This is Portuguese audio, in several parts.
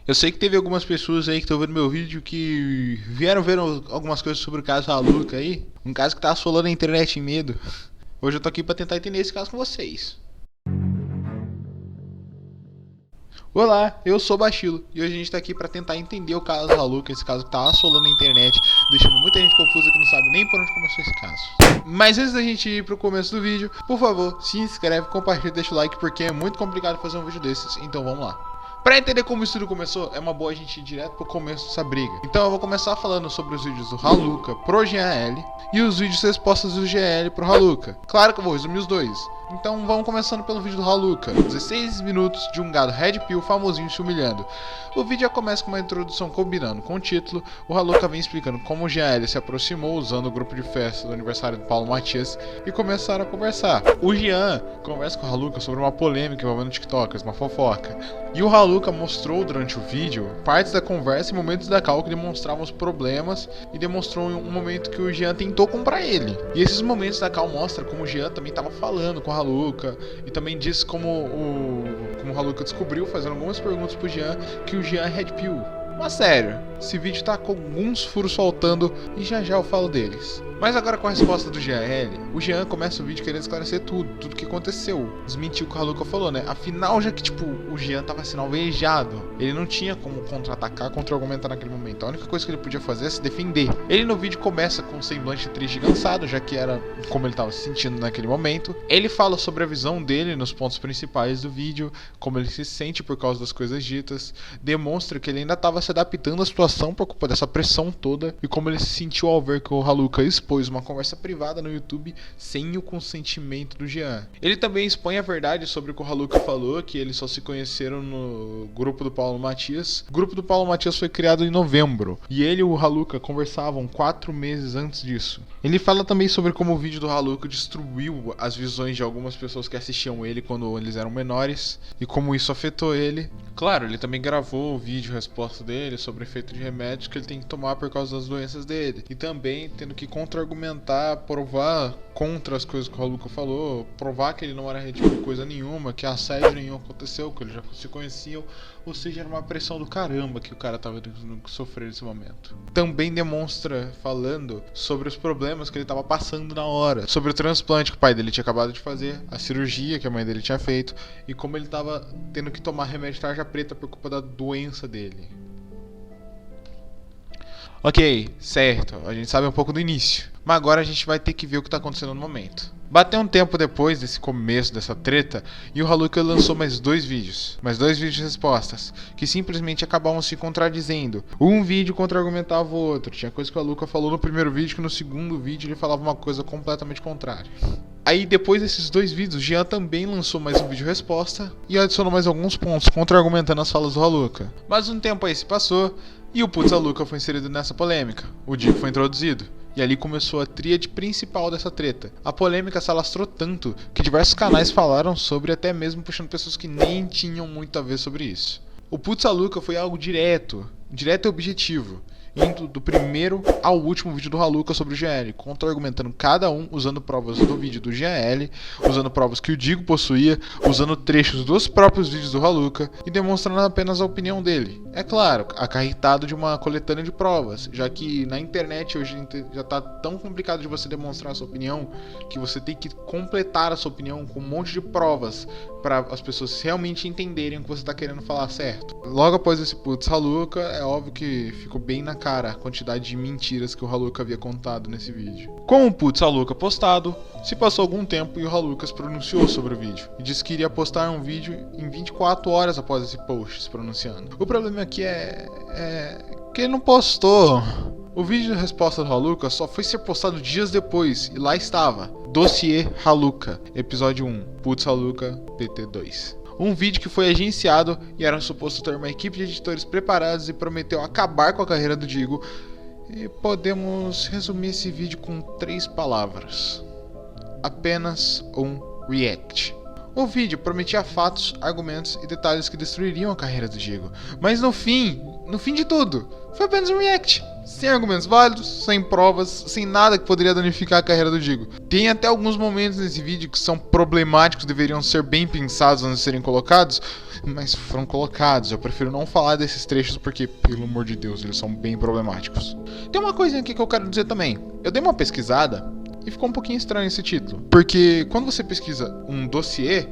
Eu sei que teve algumas pessoas aí que estão vendo meu vídeo que vieram ver algumas coisas sobre o caso Haluca aí. Um caso que tá assolando a internet em medo. Hoje eu tô aqui pra tentar entender esse caso com vocês. Olá, eu sou o Bachilo e hoje a gente tá aqui pra tentar entender o caso Haluca, esse caso que tá assolando a internet, deixando muita gente confusa que não sabe nem por onde começou esse caso. Mas antes da gente ir pro começo do vídeo, por favor, se inscreve, compartilha e deixa o like porque é muito complicado fazer um vídeo desses, então vamos lá. Pra entender como isso tudo começou, é uma boa a gente ir direto pro começo dessa briga. Então eu vou começar falando sobre os vídeos do Haluca pro GL e os vídeos respostas do GL pro Haluca. Claro que eu vou resumir os dois. Então vamos começando pelo vídeo do Haluca. 16 minutos de um gado Red Pill famosinho se humilhando. O vídeo já começa com uma introdução combinando com o título. O Haluca vem explicando como o GL se aproximou usando o grupo de festa do aniversário do Paulo Matias e começaram a conversar. O Jean conversa com o Haluca sobre uma polêmica envolvendo TikTokers, uma fofoca. E o Haluca mostrou durante o vídeo partes da conversa e momentos da call que demonstravam os problemas e demonstrou um momento que o Jean tentou comprar ele. E esses momentos da call mostram como o Jean também estava falando com o Haluca e também diz como o Haluca descobriu, fazendo algumas perguntas pro Jean, que o Jean é Red Pill. Mas sério, esse vídeo tá com alguns furos faltando e já eu falo deles. Mas agora com a resposta do GL, o Jean começa o vídeo querendo esclarecer tudo que aconteceu. Desmentiu o que o Haluca falou, né? Afinal, já que o Jean tava sendo alvejado, ele não tinha como contra-atacar, contra-argumentar naquele momento. A única coisa que ele podia fazer é se defender. Ele no vídeo começa com um semblante triste e cansado, já que era como ele tava se sentindo naquele momento. Ele fala sobre a visão dele nos pontos principais do vídeo, como ele se sente por causa das coisas ditas. Demonstra que ele ainda tava se adaptando à situação por culpa dessa pressão toda e como ele se sentiu ao ver que o Haluca expôs uma conversa privada no YouTube sem o consentimento do Jean. Ele também expõe a verdade sobre o que o Haluca falou, que eles só se conheceram no grupo do Paulo Matias. O grupo do Paulo Matias foi criado em novembro e ele e o Haluca conversavam 4 meses antes disso. Ele fala também sobre como o vídeo do Haluca destruiu as visões de algumas pessoas que assistiam ele quando eles eram menores e como isso afetou ele. Claro, ele também gravou o vídeo resposta dele sobre o efeito de remédios que ele tem que tomar por causa das doenças dele e também tendo que contra-argumentar, provar contra as coisas que o Haluca falou, provar que ele não era ridículo de coisa nenhuma, que assédio nenhum aconteceu, que eles já se conheciam, ou seja, era uma pressão do caramba que o cara tava sofrendo nesse momento. Também demonstra falando sobre os problemas que ele tava passando na hora, sobre o transplante que o pai dele tinha acabado de fazer, a cirurgia que a mãe dele tinha feito e como ele tava tendo que tomar remédio de tarja preta por culpa da doença dele. Ok, certo, a gente sabe um pouco do início, mas agora a gente vai ter que ver o que está acontecendo no momento. Bateu um tempo depois desse começo dessa treta e o Haluca lançou mais dois vídeos de respostas, que simplesmente acabavam se contradizendo. Um vídeo contra-argumentava o outro, tinha coisa que o Haluca falou no primeiro vídeo que no segundo vídeo ele falava uma coisa completamente contrária. Aí depois desses dois vídeos, o Jean também lançou mais um vídeo resposta e adicionou mais alguns pontos contra-argumentando as falas do Haluca. Mas um tempo aí se passou e o Putz Haluca foi inserido nessa polêmica. O Digo foi introduzido. E ali começou a tríade principal dessa treta. A polêmica se alastrou tanto que diversos canais falaram sobre, até mesmo puxando pessoas que nem tinham muito a ver sobre isso. O Putz Haluca foi algo direto e objetivo, indo do primeiro ao último vídeo do Haluca sobre o GL, contra-argumentando cada um, usando provas do vídeo do GL, usando provas que o Digo possuía, usando trechos dos próprios vídeos do Haluca e demonstrando apenas a opinião dele. É claro, acarretado de uma coletânea de provas, já que na internet hoje já está tão complicado de você demonstrar a sua opinião que você tem que completar a sua opinião com um monte de provas para as pessoas realmente entenderem o que você está querendo falar certo. Logo após esse Putz Haluca, é óbvio que ficou bem na cara a quantidade de mentiras que o Haluca havia contado nesse vídeo. Com o Putz Haluca postado, se passou algum tempo e o Haluca se pronunciou sobre o vídeo e disse que iria postar um vídeo em 24 horas após esse post se pronunciando. O problema aqui é que ele não postou. O vídeo de resposta do Haluca só foi ser postado dias depois e lá estava: Dossiê Haluca, episódio 1, Putz Haluca PT2. Um vídeo que foi agenciado e era suposto ter uma equipe de editores preparados e prometeu acabar com a carreira do Digo. E podemos resumir esse vídeo com 3 palavras: apenas um react. O vídeo prometia fatos, argumentos e detalhes que destruiriam a carreira do Digo, mas no fim no fim de tudo, foi apenas um react. Sem argumentos válidos, sem provas, sem nada que poderia danificar a carreira do Digo. Tem até alguns momentos nesse vídeo que são problemáticos, deveriam ser bem pensados antes de serem colocados, mas foram colocados. Eu prefiro não falar desses trechos porque, pelo amor de Deus, eles são bem problemáticos. Tem uma coisinha aqui que eu quero dizer também. Eu dei uma pesquisada e ficou um pouquinho estranho esse título. Porque quando você pesquisa um dossiê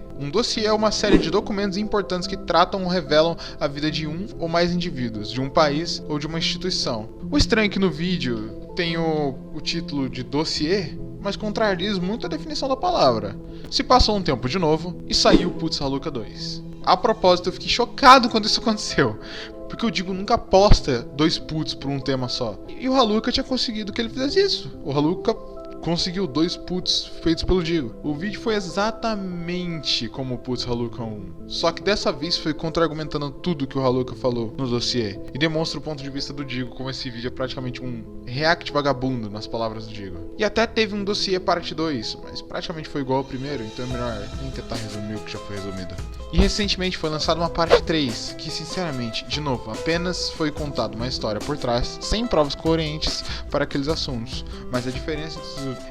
é uma série de documentos importantes que tratam ou revelam a vida de um ou mais indivíduos, de um país ou de uma instituição. O estranho é que no vídeo tem o título de dossiê, mas contradiz muito a definição da palavra. Se passou um tempo de novo e saiu Putz Haluka 2. A propósito, eu fiquei chocado quando isso aconteceu, porque o Digo nunca posta 2 puts por um tema só. E o Haluka tinha conseguido que ele fizesse isso. O Haluka conseguiu 2 puts feitos pelo Digo. O vídeo foi exatamente como o Putz Haluka 1, só que dessa vez foi contra-argumentando tudo que o Haluka falou no dossiê, e demonstra o ponto de vista do Digo, como esse vídeo é praticamente um react vagabundo, nas palavras do Digo. E até teve um dossiê parte 2, mas praticamente foi igual ao primeiro, então é melhor nem tentar resumir o que já foi resumido. E recentemente foi lançada uma parte 3, que sinceramente, de novo, apenas foi contada uma história por trás, sem provas coerentes para aqueles assuntos, mas a diferença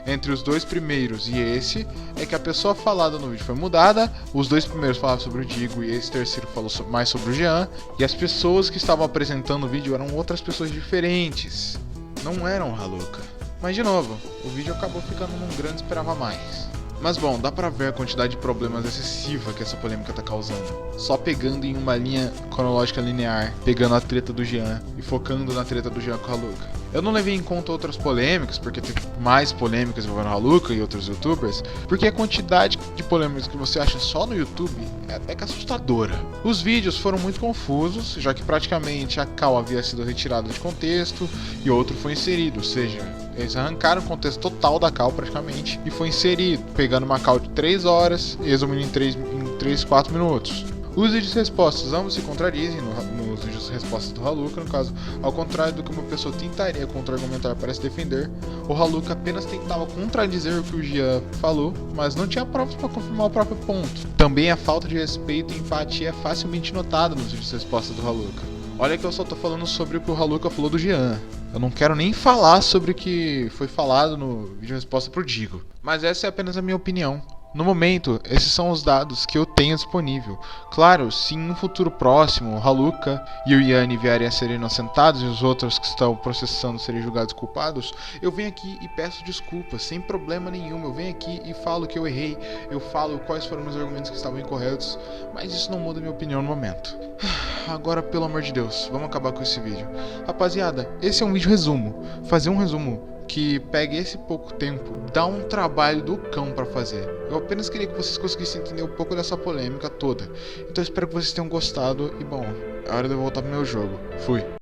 entre os 2 primeiros e esse é que a pessoa falada no vídeo foi mudada. Os 2 primeiros falavam sobre o Digo e esse terceiro falou mais sobre o Jean, e as pessoas que estavam apresentando o vídeo eram outras pessoas diferentes, não eram o Haluka. Mas de novo, o vídeo acabou ficando num grande esperava mais. Mas bom, dá pra ver a quantidade de problemas excessiva que essa polêmica tá causando. Só pegando em uma linha cronológica linear, pegando a treta do Jean e focando na treta do Jean com o Haluka. Eu não levei em conta outras polêmicas, porque teve mais polêmicas envolvendo o Haluka e outros youtubers, porque a quantidade de polêmicas que você acha só no YouTube é até que assustadora. Os vídeos foram muito confusos, já que praticamente a call havia sido retirada de contexto e outro foi inserido, ou seja, eles arrancaram o contexto total da call praticamente e foi inserido, pegando uma call de 3 horas e resumindo em 3, 4 minutos. Os vídeos de respostas ambos se contradizem nos vídeos de respostas do Haluka, no caso, ao contrário do que uma pessoa tentaria contra-argumentar para se defender, o Haluka apenas tentava contradizer o que o Jean falou, mas não tinha provas para confirmar o próprio ponto. Também a falta de respeito e empatia é facilmente notada nos vídeos de respostas do Haluka. Olha que eu só tô falando sobre o que o Haluka falou do Jean. Eu não quero nem falar sobre o que foi falado no vídeo de resposta pro Digo. Mas essa é apenas a minha opinião. No momento, esses são os dados que eu tenho disponível. Claro, se em um futuro próximo o Haluka e o Yanni vierem a serem inocentados e os outros que estão processando serem julgados culpados, eu venho aqui e peço desculpas, sem problema nenhum. Eu venho aqui e falo que eu errei, eu falo quais foram meus argumentos que estavam incorretos, mas isso não muda minha opinião no momento. Agora, pelo amor de Deus, vamos acabar com esse vídeo. Rapaziada, esse é um vídeo resumo. Fazer um resumo que pegue esse pouco tempo, dá um trabalho do cão pra fazer. Eu apenas queria que vocês conseguissem entender um pouco dessa polêmica toda. Então eu espero que vocês tenham gostado e bom, é hora de eu voltar pro meu jogo. Fui.